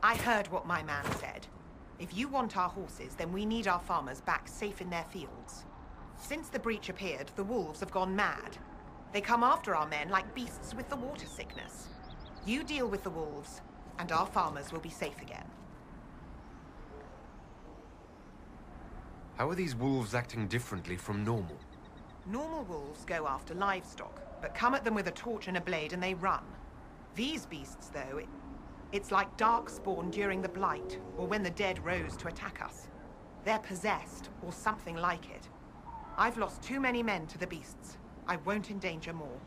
I heard what my man said. If you want our horses, then we need our farmers back safe in their fields. Since the breach appeared, the wolves have gone mad. They come after our men like beasts with the water sickness. You deal with the wolves, and our farmers will be safe again. How are these wolves acting differently from normal? Normal wolves go after livestock, but come at them with a torch and a blade and they run. These beasts, though, it's like darkspawn during the Blight, or when the dead rose to attack us. They're possessed, or something like it. I've lost too many men to the beasts. I won't endanger more.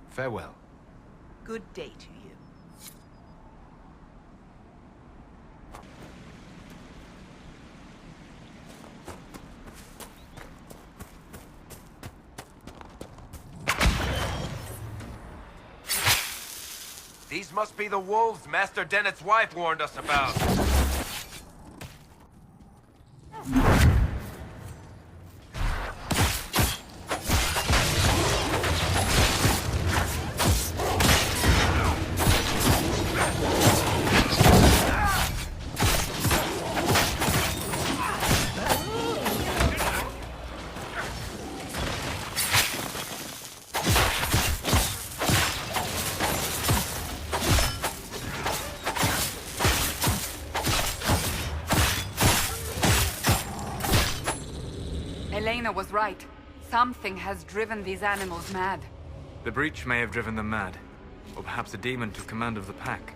Farewell. Good day to you. These must be the wolves Master Dennett's wife warned us about. Elena was right. Something has driven these animals mad. The breach may have driven them mad. Or perhaps a demon took command of the pack.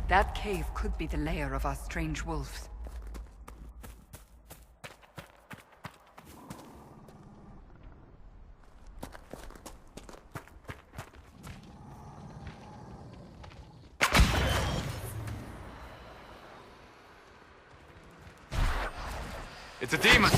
That cave could be the lair of our strange wolves. It's a demon!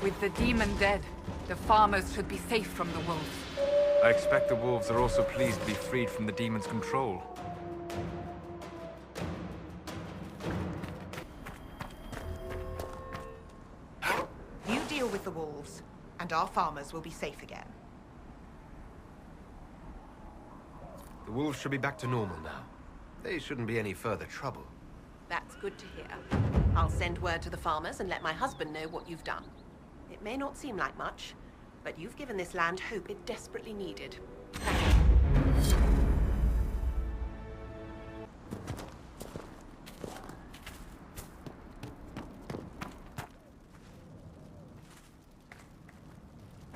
With the demon dead, the farmers should be safe from the wolves. I expect the wolves are also pleased to be freed from the demon's control. You deal with the wolves, and our farmers will be safe again. The wolves should be back to normal now. They shouldn't be any further trouble. That's good to hear. I'll send word to the farmers and let my husband know what you've done. It may not seem like much, but you've given this land hope it desperately needed. Thank you.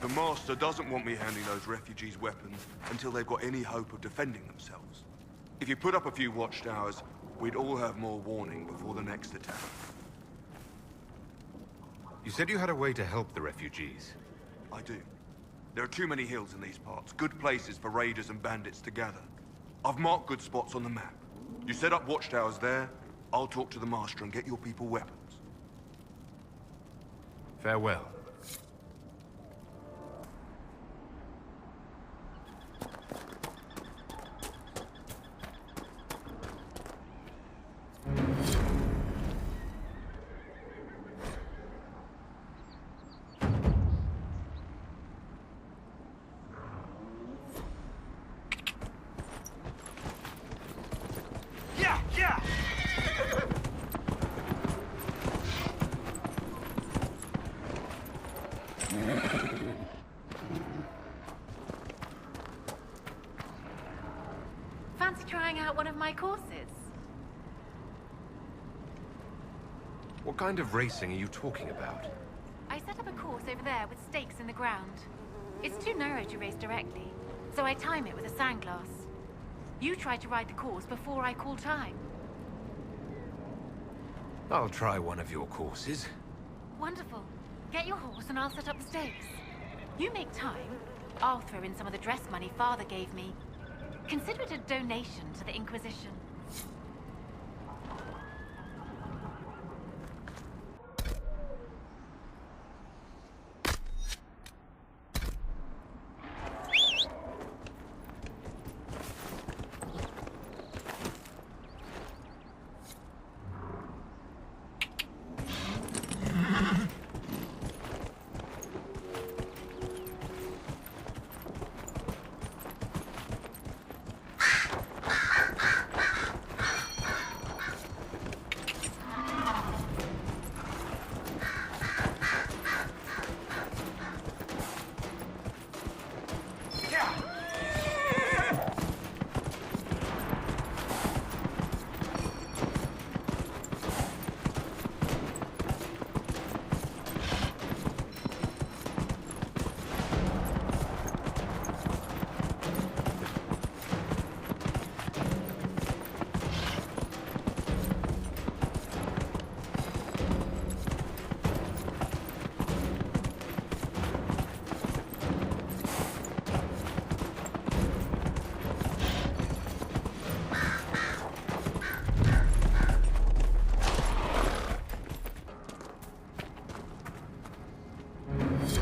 The Master doesn't want me handing those refugees weapons until they've got any hope of defending themselves. If you put up a few watchtowers, we'd all have more warning before the next attack. You said you had a way to help the refugees. I do. There are too many hills in these parts, good places for raiders and bandits to gather. I've marked good spots on the map. You set up watchtowers there, I'll talk to the Master and get your people weapons. Farewell. Fancy trying out one of my courses? What kind of racing are you talking about? I set up a course over there with stakes in the ground. It's too narrow to race directly, so I time it with a sandglass. You try to ride the course before I call time. I'll try one of your courses. Wonderful. Get your horse and I'll set up the stakes. You make time, I'll throw in some of the dress money Father gave me. Consider it a donation to the Inquisition.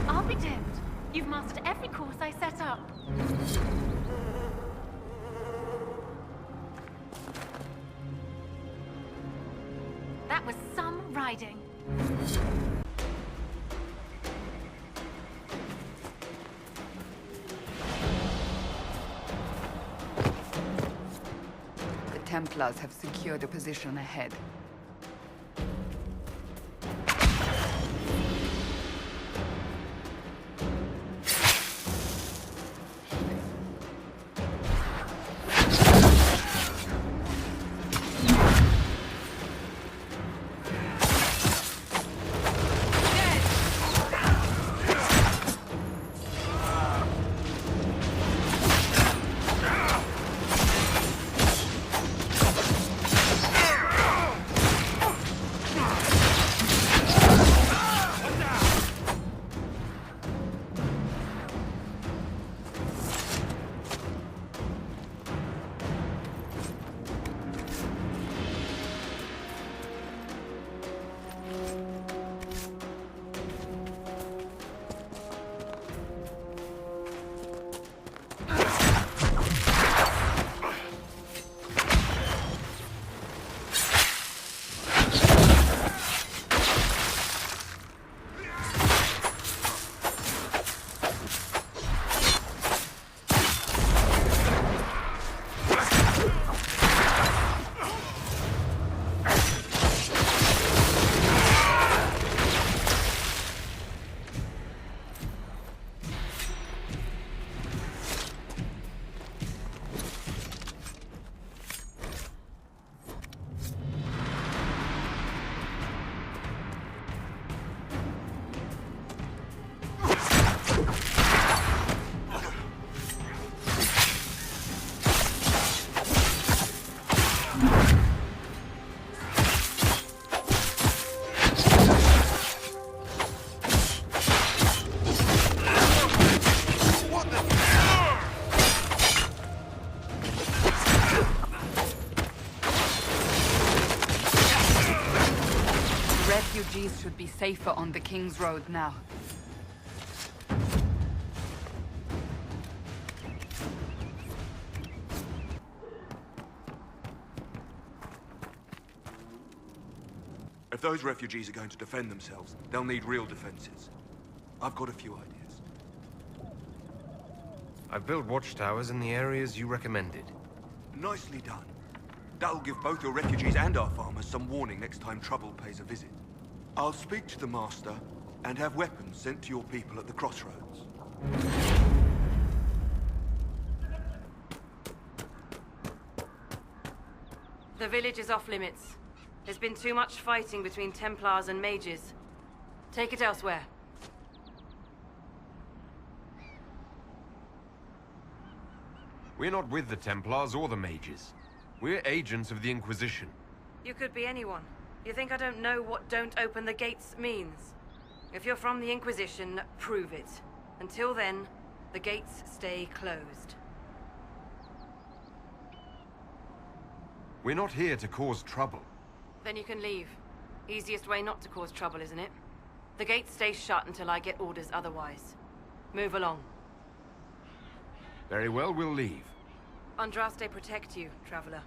I'll be damned. You've mastered every course I set up. That was some riding. The Templars have secured a position ahead. Refugees should be safer on the King's Road now. If those refugees are going to defend themselves, they'll need real defenses. I've got a few ideas. I've built watchtowers in the areas you recommended. Nicely done. That'll give both your refugees and our farmers some warning next time trouble pays a visit. I'll speak to the Master and have weapons sent to your people at the crossroads. The village is off limits. There's been too much fighting between Templars and mages. Take it elsewhere. We're not with the Templars or the mages. We're agents of the Inquisition. You could be anyone. You think I don't know what "don't open the gates" means? If you're from the Inquisition, prove it. Until then, the gates stay closed. We're not here to cause trouble. Then you can leave. Easiest way not to cause trouble, isn't it? The gates stay shut until I get orders otherwise. Move along. Very well, we'll leave. Andraste protect you, traveler.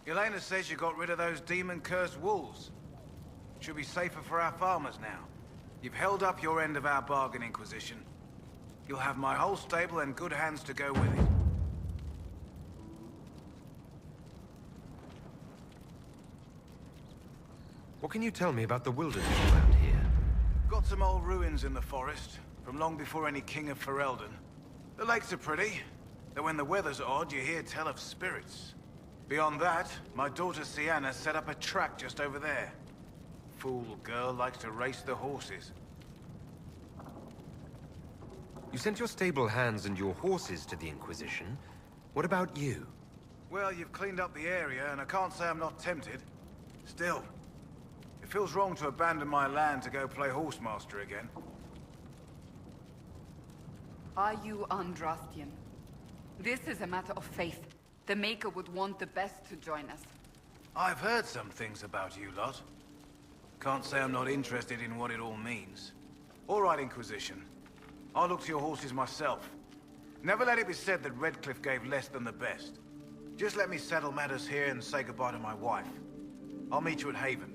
Elena says you got rid of those demon-cursed wolves. Should be safer for our farmers now. You've held up your end of our bargain, Inquisition. You'll have my whole stable and good hands to go with it. What can you tell me about the wilderness around here? Got some old ruins in the forest, from long before any king of Ferelden. The lakes are pretty, though when the weather's odd, you hear tell of spirits. Beyond that, my daughter Sienna set up a track just over there. Fool girl likes to race the horses. You sent your stable hands and your horses to the Inquisition. What about you? Well, you've cleaned up the area, and I can't say I'm not tempted. Still, it feels wrong to abandon my land to go play horsemaster again. Are you Andrastian? This is a matter of faith. The Maker would want the best to join us. I've heard some things about you lot. Can't say I'm not interested in what it all means. All right, Inquisition. I'll look to your horses myself. Never let it be said that Redcliffe gave less than the best. Just let me settle matters here and say goodbye to my wife. I'll meet you at Haven.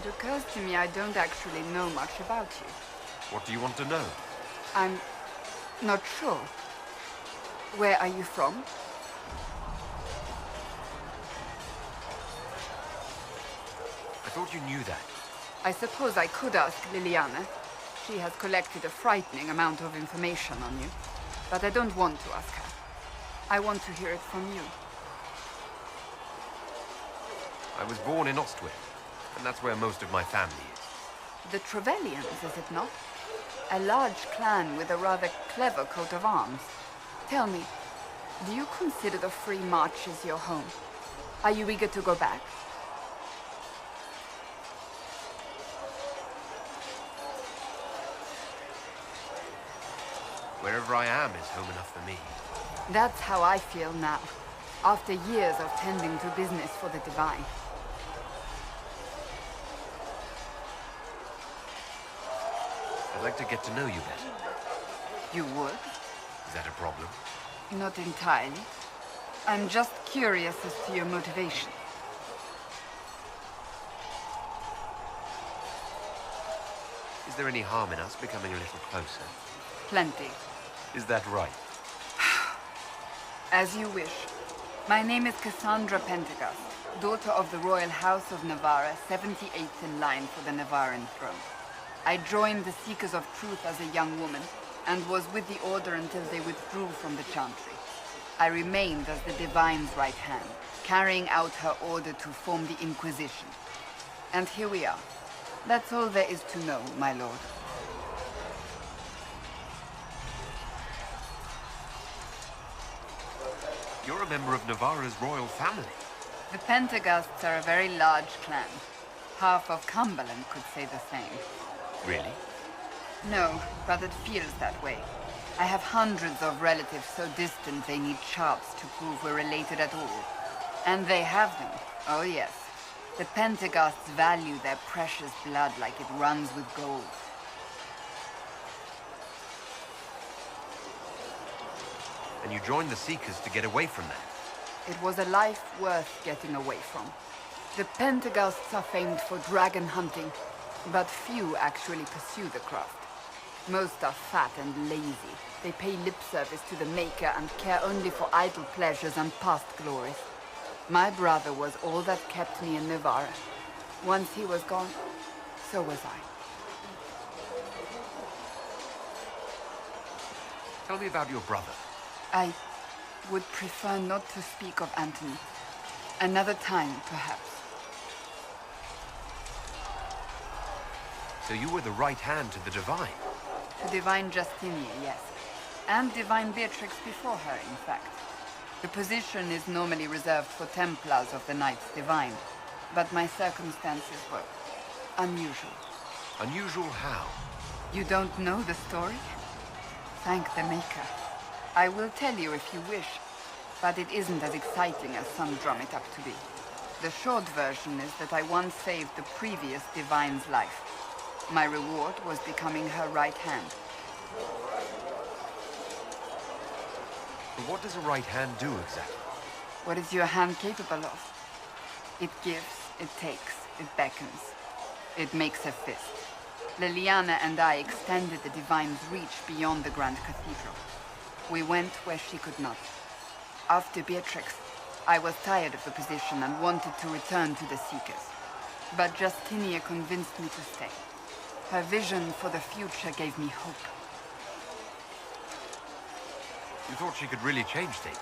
It occurs to me I don't actually know much about you. What do you want to know? I'm not sure. Where are you from? I thought you knew that. I suppose I could ask Liliana. She has collected a frightening amount of information on you. But I don't want to ask her. I want to hear it from you. I was born in Ostwick, and that's where most of my family is. The Trevellians, is it not? A large clan with a rather clever coat of arms. Tell me, do you consider the Free Marches your home? Are you eager to go back? Wherever I am is home enough for me. That's how I feel now, after years of tending to business for the Divine. I'd like to get to know you better. You would? Is that a problem? Not entirely. I'm just curious as to your motivation. Is there any harm in us becoming a little closer? Plenty. Is that right? As you wish. My name is Cassandra Pentecost, daughter of the Royal House of Navarra, 78th in line for the Navarran throne. I joined the Seekers of Truth as a young woman, and was with the Order until they withdrew from the Chantry. I remained as the Divine's right hand, carrying out her order to form the Inquisition. And here we are. That's all there is to know, my lord. You're a member of Navarra's royal family. The Pentecosts are a very large clan. Half of Cumberland could say the same. Really? No, but it feels that way. I have hundreds of relatives so distant they need charts to prove we're related at all. And they have them. Oh yes. The Pentecosts value their precious blood like it runs with gold. And you joined the Seekers to get away from that. It was a life worth getting away from. The Pentecosts are famed for dragon hunting, but few actually pursue the craft. Most are fat and lazy. They pay lip service to the Maker and care only for idle pleasures and past glories. My brother was all that kept me in Navarra. Once he was gone, so was I. Tell me about your brother. I would prefer not to speak of Anthony. Another time, perhaps. So you were the right hand to the Divine? To Divine Justinia, yes. And Divine Beatrix before her, in fact. The position is normally reserved for Templars of the Knights Divine, but my circumstances were unusual. Unusual how? You don't know the story? Thank the Maker. I will tell you if you wish, but it isn't as exciting as some drum it up to be. The short version is that I once saved the previous Divine's life. My reward was becoming her right hand. But what does a right hand do exactly? What is your hand capable of? It gives, it takes, it beckons. It makes a fist. Liliana and I extended the Divine's reach beyond the Grand Cathedral. We went where she could not. After Beatrix, I was tired of the position and wanted to return to the Seekers. But Justinia convinced me to stay. Her vision for the future gave me hope. You thought she could really change things?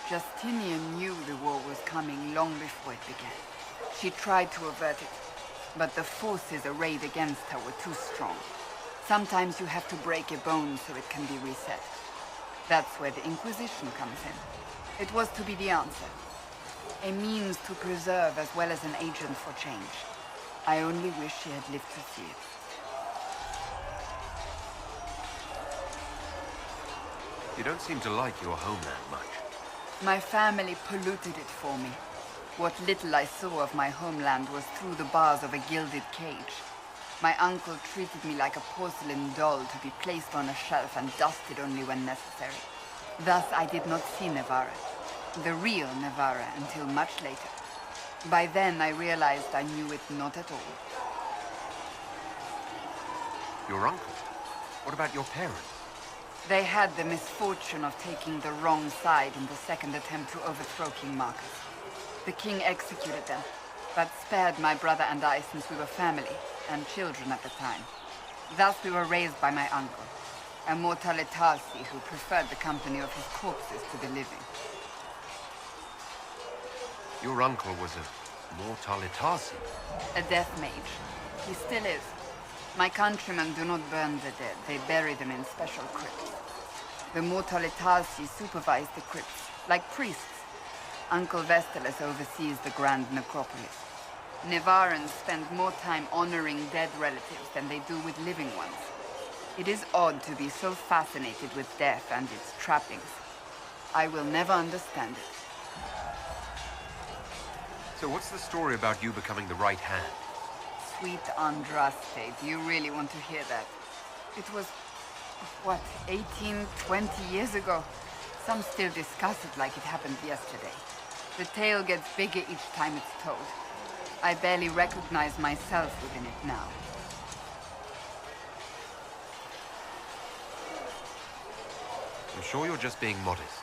Justinia knew the war was coming long before it began. She tried to avert it, but the forces arrayed against her were too strong. Sometimes you have to break a bone so it can be reset. That's where the Inquisition comes in. It was to be the answer. A means to preserve as well as an agent for change. I only wish she had lived to see it. You don't seem to like your homeland much. My family polluted it for me. What little I saw of my homeland was through the bars of a gilded cage. My uncle treated me like a porcelain doll to be placed on a shelf and dusted only when necessary. Thus I did not see Navarra, the real Navarra, until much later. By then I realized I knew it not at all. Your uncle? What about your parents? They had the misfortune of taking the wrong side in the second attempt to overthrow King Marcus. The king executed them, but spared my brother and I since we were family, and children at the time. Thus we were raised by my uncle, a mortale Tarsi who preferred the company of his corpses to the living. Your uncle was a mortale Tarsi? A death mage. He still is. My countrymen do not burn the dead, they bury them in special crypts. The mortale Tarsi supervise the crypts, like priests. Uncle Vestalis oversees the grand necropolis. Navarrans spend more time honoring dead relatives than they do with living ones. It is odd to be so fascinated with death and its trappings. I will never understand it. So what's the story about you becoming the right hand? Sweet Andraste, do you really want to hear that? It was, what, 18, 20 years ago? Some still discuss it like it happened yesterday. The tale gets bigger each time it's told. I barely recognize myself within it now. I'm sure you're just being modest.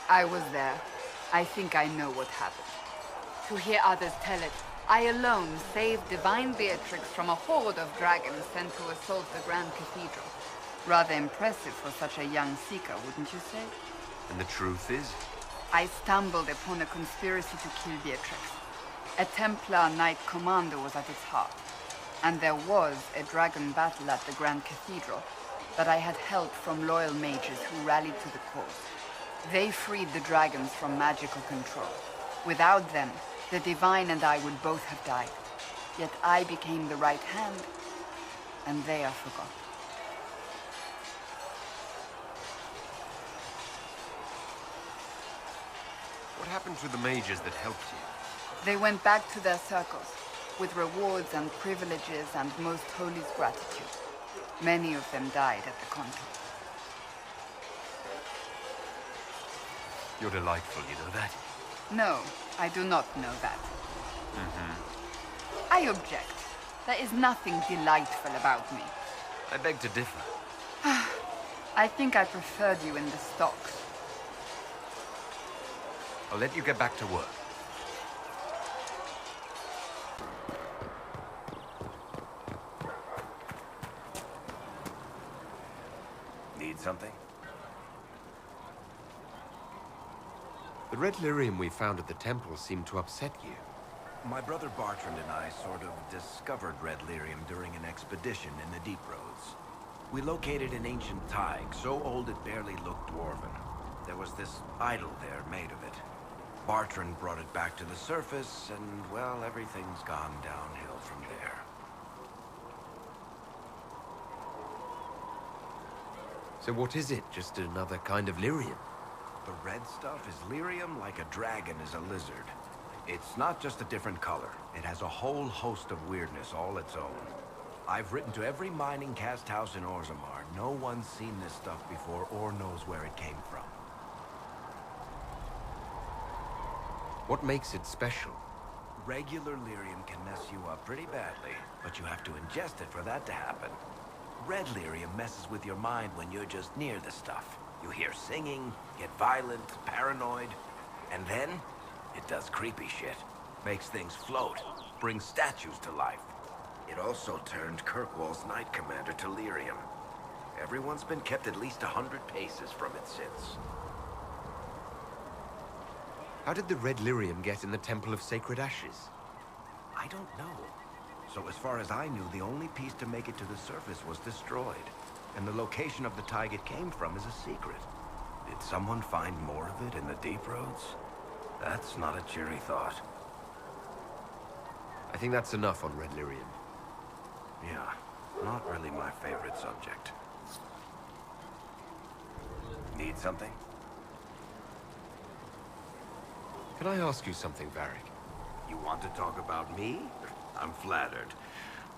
I was there. I think I know what happened. To hear others tell it, I alone saved Divine Beatrix from a horde of dragons sent to assault the Grand Cathedral. Rather impressive for such a young seeker, wouldn't you say? And the truth is? I stumbled upon a conspiracy to kill Beatrix. A Templar Knight Commander was at its heart. And there was a dragon battle at the Grand Cathedral, but I had help from loyal mages who rallied to the cause. They freed the dragons from magical control. Without them, the Divine and I would both have died. Yet I became the right hand, and they are forgotten. What happened to the mages that helped you? They went back to their circles, with rewards and privileges and Most Holy's gratitude. Many of them died at the convent. You're delightful, you know that? No, I do not know that. I object. There is nothing delightful about me. I beg to differ. I think I preferred you in the stocks. I'll let you get back to work. Need something? The red lyrium we found at the temple seemed to upset you. My brother Bartrand and I sort of discovered red lyrium during an expedition in the Deep Roads. We located an ancient thaig, so old it barely looked dwarven. There was this idol there made of it. Bartrand brought it back to the surface, and, well, everything's gone downhill from there. So what is it? Just another kind of lyrium? The red stuff is lyrium like a dragon is a lizard. It's not just a different color. It has a whole host of weirdness all its own. I've written to every mining cast house in Orzammar. No one's seen this stuff before or knows where it came from. What makes it special? Regular lyrium can mess you up pretty badly, but you have to ingest it for that to happen. Red lyrium messes with your mind when you're just near the stuff. You hear singing, get violent, paranoid, and then it does creepy shit. Makes things float, brings statues to life. It also turned Kirkwall's Knight Commander to lyrium. Everyone's been kept at least 100 paces from it since. How did the red lyrium get in the Temple of Sacred Ashes? I don't know. So as far as I knew, the only piece to make it to the surface was destroyed. And the location of the thaig it came from is a secret. Did someone find more of it in the Deep Roads? That's not a cheery thought. I think that's enough on red lyrium. Yeah, not really my favorite subject. Need something? Can I ask you something, Varric? You want to talk about me? I'm flattered.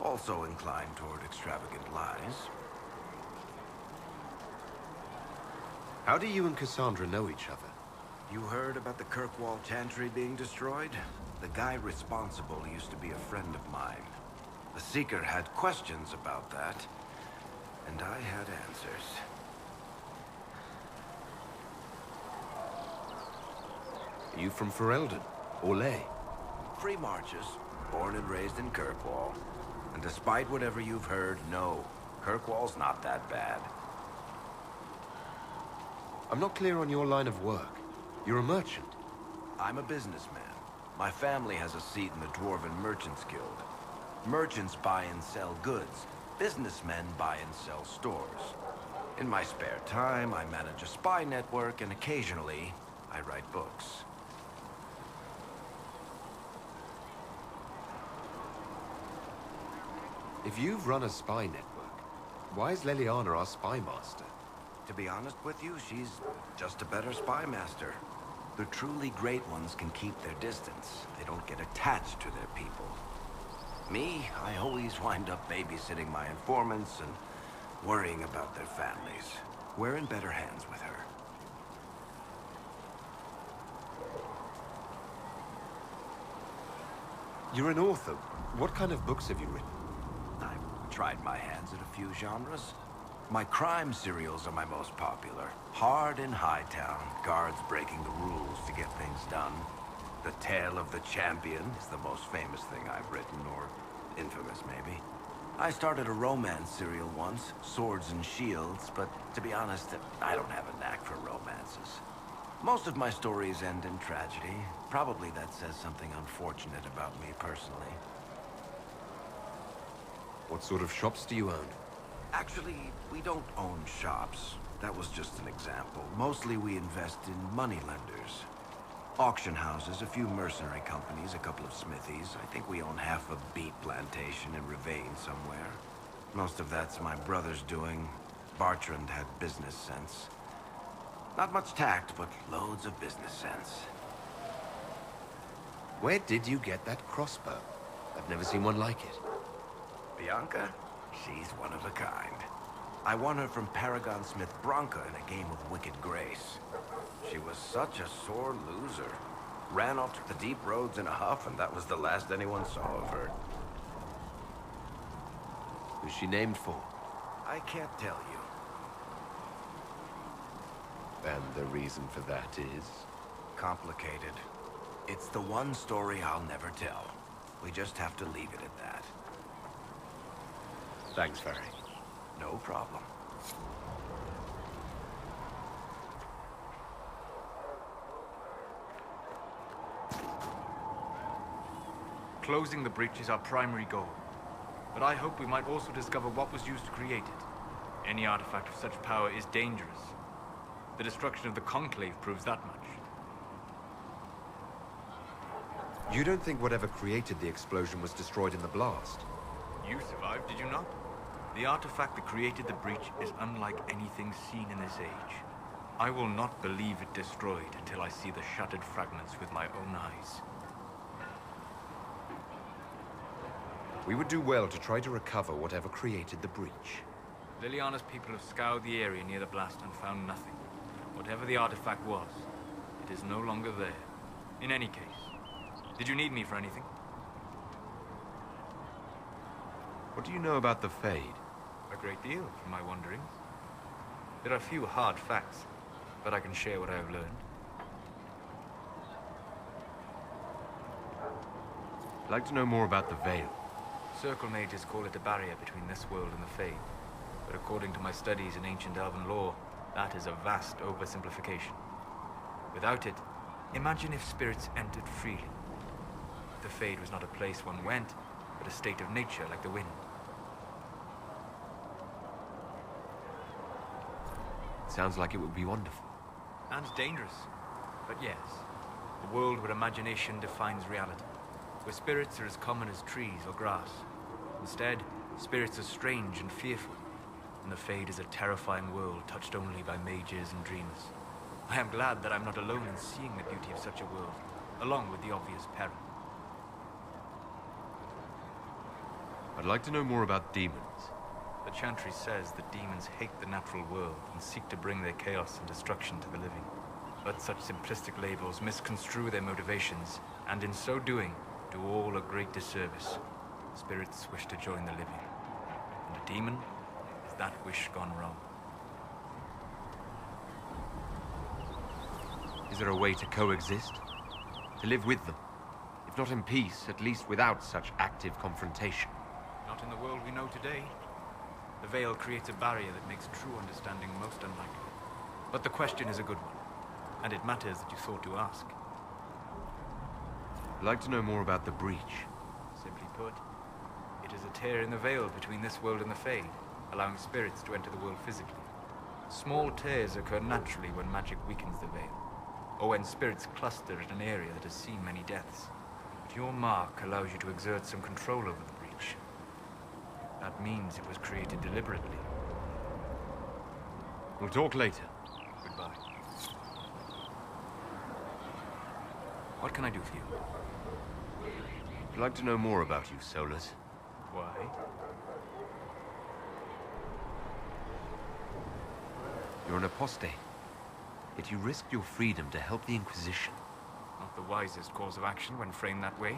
Also inclined toward extravagant lies. How do you and Cassandra know each other? You heard about the Kirkwall Chantry being destroyed? The guy responsible used to be a friend of mine. The Seeker had questions about that, and I had answers. Are you from Ferelden? Or Ley? Free Marches, born and raised in Kirkwall. And despite whatever you've heard, no, Kirkwall's not that bad. I'm not clear on your line of work. You're a merchant. I'm a businessman. My family has a seat in the Dwarven Merchants Guild. Merchants buy and sell goods. Businessmen buy and sell stores. In my spare time, I manage a spy network, and occasionally, I write books. If you've run a spy network, why is Leliana our spy master? To be honest with you, she's just a better spy master. The truly great ones can keep their distance. They don't get attached to their people. Me, I always wind up babysitting my informants and worrying about their families. We're in better hands with her. You're an author. What kind of books have you written? I've tried my hands at a few genres. My crime serials are my most popular. Hard in Hightown, guards breaking the rules to get things done. The Tale of the Champion is the most famous thing I've written, or infamous maybe. I started a romance serial once, Swords and Shields, but to be honest, I don't have a knack for romances. Most of my stories end in tragedy. Probably that says something unfortunate about me personally. What sort of shops do you own? Actually, we don't own shops. That was just an example. Mostly we invest in moneylenders. Auction houses, a few mercenary companies, a couple of smithies. I think we own half a beet plantation in Ravane somewhere. Most of that's my brother's doing. Bartrand had business sense. Not much tact, but loads of business sense. Where did you get that crossbow? I've never seen one like it. Bianca? She's one of a kind. I won her from Paragon Smith Bronca in a game of Wicked Grace. She was such a sore loser. Ran off to the Deep Roads in a huff, and that was the last anyone saw of her. Who's she named for? I can't tell you. And the reason for that is? Complicated. It's the one story I'll never tell. We just have to leave it at that. Thanks, Ferry. No problem. Closing the breach is our primary goal. But I hope we might also discover what was used to create it. Any artifact of such power is dangerous. The destruction of the Conclave proves that much. You don't think whatever created the explosion was destroyed in the blast? You survived, did you not? The artifact that created the breach is unlike anything seen in this age. I will not believe it destroyed until I see the shattered fragments with my own eyes. We would do well to try to recover whatever created the breach. Liliana's people have scoured the area near the blast and found nothing. Whatever the artifact was, it is no longer there. In any case, did you need me for anything? What do you know about the Fade? A great deal, from my wanderings. There are few hard facts, but I can share what I have learned. I'd like to know more about the Veil. Circle mages call it a barrier between this world and the Fade. But according to my studies in ancient elven lore, that is a vast oversimplification. Without it, imagine if spirits entered freely. The Fade was not a place one went, but a state of nature like the wind. Sounds like it would be wonderful. And dangerous. But yes, a world where imagination defines reality. Where spirits are as common as trees or grass. Instead, spirits are strange and fearful. And the Fade is a terrifying world touched only by mages and dreamers. I am glad that I'm not alone in seeing the beauty of such a world, along with the obvious peril. I'd like to know more about demons. The Chantry says that demons hate the natural world and seek to bring their chaos and destruction to the living. But such simplistic labels misconstrue their motivations, and in so doing, do all a great disservice. Spirits wish to join the living, and a demon is that wish gone wrong. Is there a way to coexist? To live with them? If not in peace, at least without such active confrontation? Not in the world we know today. The Veil creates a barrier that makes true understanding most unlikely. But the question is a good one, and it matters that you thought to ask. I'd like to know more about the breach. Simply put, it is a tear in the veil between this world and the Fade, allowing spirits to enter the world physically. Small tears occur naturally when magic weakens the veil, or when spirits cluster in an area that has seen many deaths. But your mark allows you to exert some control over the breach. That means it was created deliberately. We'll talk later. Goodbye. What can I do for you? I'd like to know more about you, Solus. Why? You're an apostate. Yet you risked your freedom to help the Inquisition. Not the wisest course of action when framed that way.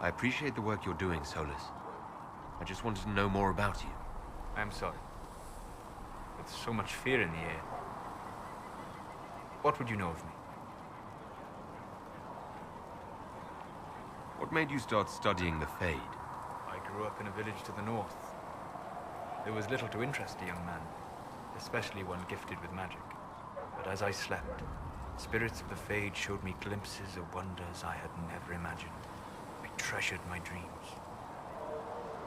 I appreciate the work you're doing, Solus. I just wanted to know more about you. I am sorry. With so much fear in the air. What would you know of me? What made you start studying the Fade? I grew up in a village to the north. There was little to interest a young man, especially one gifted with magic. But as I slept, spirits of the Fade showed me glimpses of wonders I had never imagined. I treasured my dreams.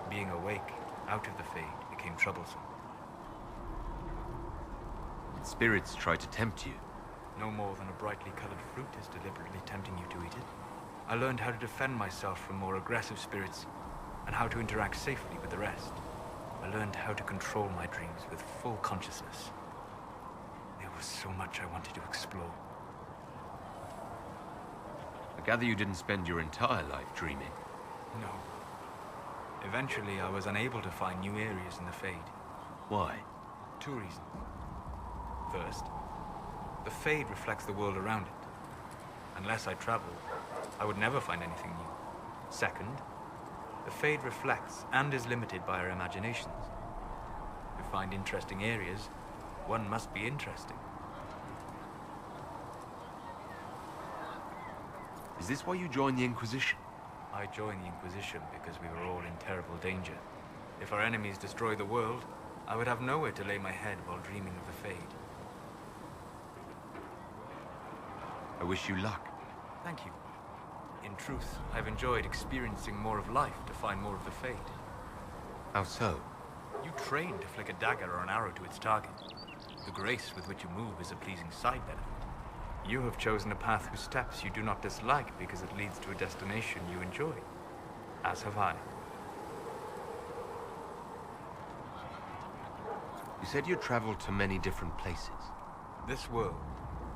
Being awake, out of the Fade, became troublesome. Spirits try to tempt you. No more than a brightly colored fruit is deliberately tempting you to eat it. I learned how to defend myself from more aggressive spirits, and how to interact safely with the rest. I learned how to control my dreams with full consciousness. There was so much I wanted to explore. I gather you didn't spend your entire life dreaming. No. Eventually, I was unable to find new areas in the Fade. Why? 2 reasons. First, the Fade reflects the world around it. Unless I travel, I would never find anything new. Second, the Fade reflects and is limited by our imaginations. To find interesting areas, one must be interesting. Is this why you joined the Inquisition? I joined the Inquisition because we were all in terrible danger. If our enemies destroy the world, I would have nowhere to lay my head while dreaming of the Fade. I wish you luck. Thank you. In truth, I've enjoyed experiencing more of life to find more of the Fade. How so? You train to flick a dagger or an arrow to its target. The grace with which you move is a pleasing side benefit. You have chosen a path whose steps you do not dislike because it leads to a destination you enjoy. As have I. You said you traveled to many different places. This world,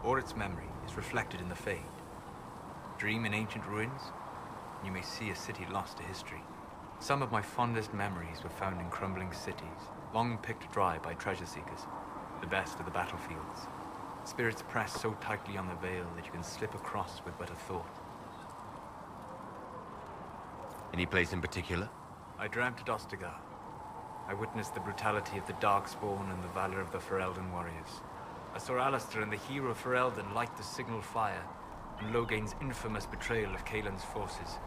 or its memory, is reflected in the Fade. Dream in ancient ruins, and you may see a city lost to history. Some of my fondest memories were found in crumbling cities, long picked dry by treasure seekers, the best of the battlefields. Spirits press so tightly on the veil that you can slip across with but a thought. Any place in particular? I dreamt at Ostagar. I witnessed the brutality of the Darkspawn and the valor of the Ferelden warriors. I saw Alistair and the hero Ferelden light the signal fire, and Logain's infamous betrayal of Kaelin's forces.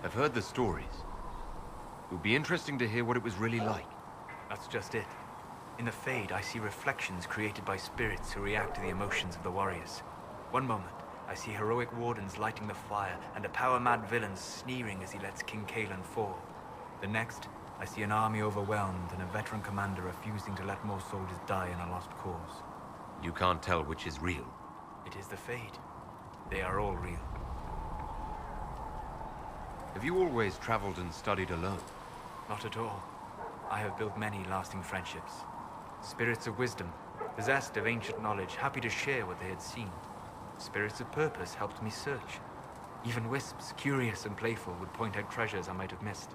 I've heard the stories. It would be interesting to hear what it was really like. That's just it. In the Fade, I see reflections created by spirits who react to the emotions of the warriors. One moment, I see heroic wardens lighting the fire, and a power-mad villain sneering as he lets King Kaelin fall. The next, I see an army overwhelmed and a veteran commander refusing to let more soldiers die in a lost cause. You can't tell which is real. It is the Fade. They are all real. Have you always traveled and studied alone? Not at all. I have built many lasting friendships. Spirits of wisdom, possessed of ancient knowledge, happy to share what they had seen. Spirits of purpose helped me search. Even wisps, curious and playful, would point out treasures I might have missed.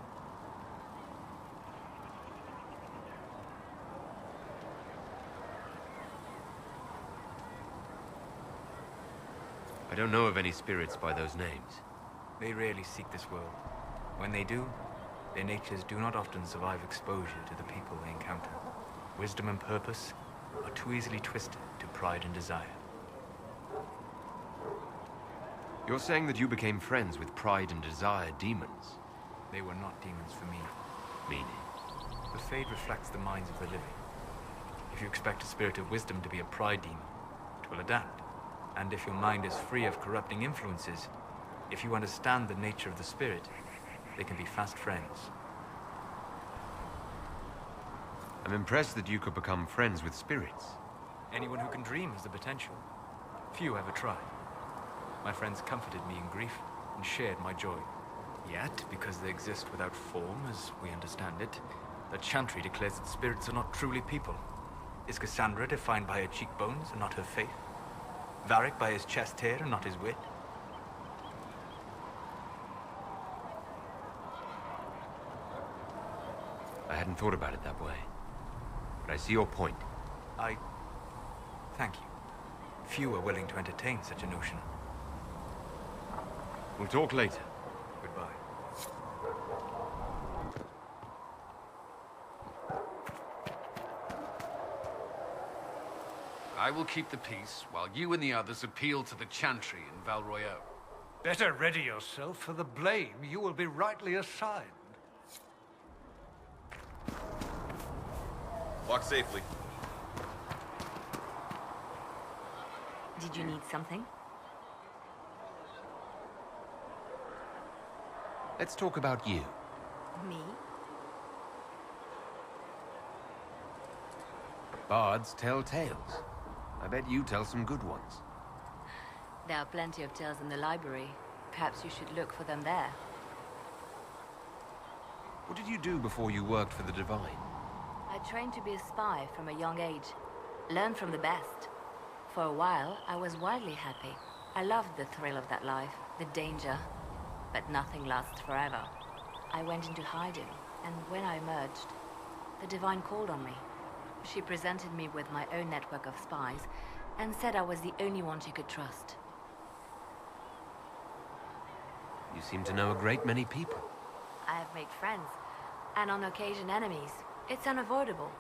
I don't know of any spirits by those names. They rarely seek this world. When they do, their natures do not often survive exposure to the people they encounter. Wisdom and purpose are too easily twisted to pride and desire. You're saying that you became friends with pride and desire demons? They were not demons for me. Meaning? The Fade reflects the minds of the living. If you expect a spirit of wisdom to be a pride demon, it will adapt. And if your mind is free of corrupting influences, if you understand the nature of the spirit, they can be fast friends. I'm impressed that you could become friends with spirits. Anyone who can dream has the potential. Few ever try. My friends comforted me in grief and shared my joy. Yet, because they exist without form, as we understand it, the Chantry declares that spirits are not truly people. Is Cassandra defined by her cheekbones and not her faith? Varric by his chest hair and not his wit? I hadn't thought about it that way. But I see your point. Thank you. Few are willing to entertain such a notion. We'll talk later. Goodbye. I will keep the peace, while you and the others appeal to the Chantry in Val Royeaux. Better ready yourself for the blame you will be rightly assigned. Walk safely. Did you need something? Let's talk about you. Me? Bards tell tales. I bet you tell some good ones. There are plenty of tales in the library. Perhaps you should look for them there. What did you do before you worked for the Divine? I trained to be a spy from a young age. Learned from the best. For a while, I was wildly happy. I loved the thrill of that life, the danger. But nothing lasts forever. I went into hiding, and when I emerged, the Divine called on me. She presented me with my own network of spies, and said I was the only one she could trust. You seem to know a great many people. I have made friends, And on occasion enemies. It's unavoidable.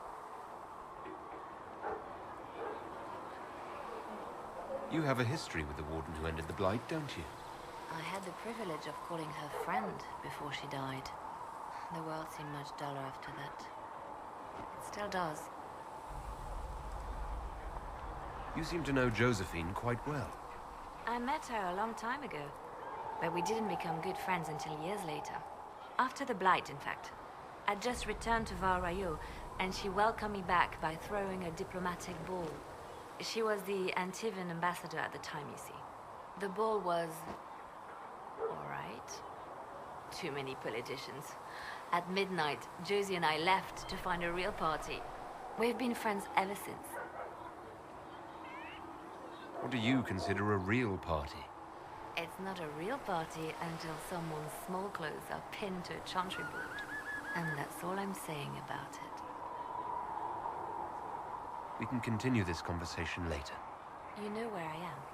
You have a history with the Warden who ended the Blight, don't you? I had the privilege of calling her friend before she died. The world seemed much duller after that. It still does. You seem to know Josephine quite well. I met her a long time ago, but we didn't become good friends until years later. After the Blight, in fact. I'd just returned to Val Rayo, and she welcomed me back by throwing a diplomatic ball. She was the Antivan ambassador at the time, you see. The ball was... all right. Too many politicians. At midnight, Josie and I left to find a real party. We've been friends ever since. What do you consider a real party? It's not a real party until someone's small clothes are pinned to a chantry board. And that's all I'm saying about it. We can continue this conversation later. You know where I am.